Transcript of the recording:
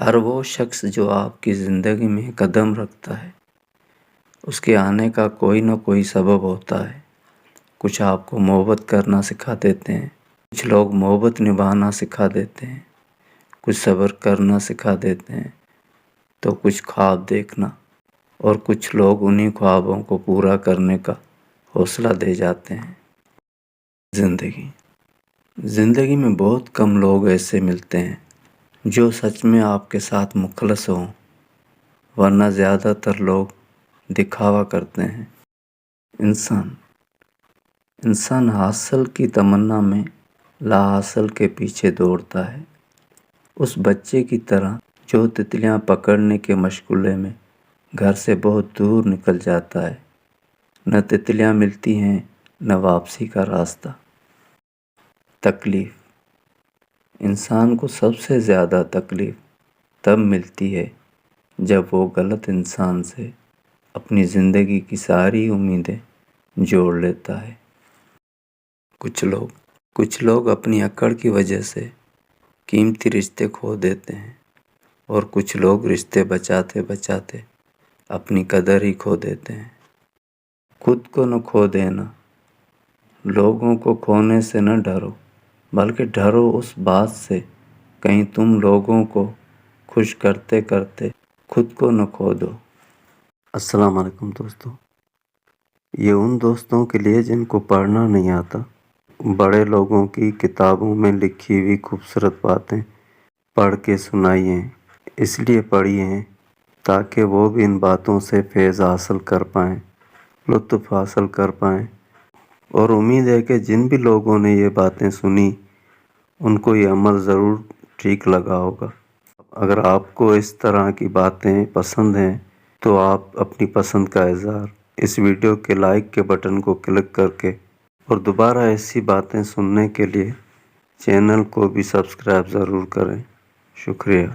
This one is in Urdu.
ہر وہ شخص جو آپ کی زندگی میں قدم رکھتا ہے اس کے آنے کا کوئی نہ کوئی سبب ہوتا ہے۔ کچھ آپ کو محبت کرنا سکھا دیتے ہیں، کچھ لوگ محبت نبھانا سکھا دیتے ہیں، کچھ صبر کرنا سکھا دیتے ہیں، تو کچھ خواب دیکھنا، اور کچھ لوگ انہی خوابوں کو پورا کرنے کا حوصلہ دے جاتے ہیں۔ زندگی میں بہت کم لوگ ایسے ملتے ہیں جو سچ میں آپ کے ساتھ مخلص ہوں، ورنہ زیادہ تر لوگ دکھاوا کرتے ہیں۔ انسان حاصل کی تمنا میں لا حاصل کے پیچھے دوڑتا ہے، اس بچے کی طرح جو تتلیاں پکڑنے کے مشغلے میں گھر سے بہت دور نکل جاتا ہے۔ نہ تتلیاں ملتی ہیں نہ واپسی کا راستہ۔ تکلیف، انسان کو سب سے زیادہ تکلیف تب ملتی ہے جب وہ غلط انسان سے اپنی زندگی کی ساری امیدیں جوڑ لیتا ہے۔ کچھ لوگ اپنی اکڑ کی وجہ سے قیمتی رشتے کھو دیتے ہیں، اور کچھ لوگ رشتے بچاتے بچاتے اپنی قدر ہی کھو دیتے ہیں۔ خود کو نہ کھو دینا، لوگوں کو کھونے سے نہ ڈرو، بلکہ ڈرو اس بات سے کہیں تم لوگوں کو خوش کرتے کرتے خود کو نہ کھو دو۔ السلام علیکم دوستو، یہ ان دوستوں کے لیے جن کو پڑھنا نہیں آتا، بڑے لوگوں کی کتابوں میں لکھی ہوئی خوبصورت باتیں پڑھ کے سنائی ہیں، اس لیے پڑھی ہیں تاکہ وہ بھی ان باتوں سے فیض حاصل کر پائیں، لطف حاصل کر پائیں، اور امید ہے کہ جن بھی لوگوں نے یہ باتیں سنی ان کو یہ عمل ضرور ٹھیک لگا ہوگا۔ اگر آپ کو اس طرح کی باتیں پسند ہیں تو آپ اپنی پسند کا اظہار اس ویڈیو کے لائک کے بٹن کو کلک کر کے، اور دوبارہ ایسی باتیں سننے کے لیے چینل کو بھی سبسکرائب ضرور کریں۔ شکریہ۔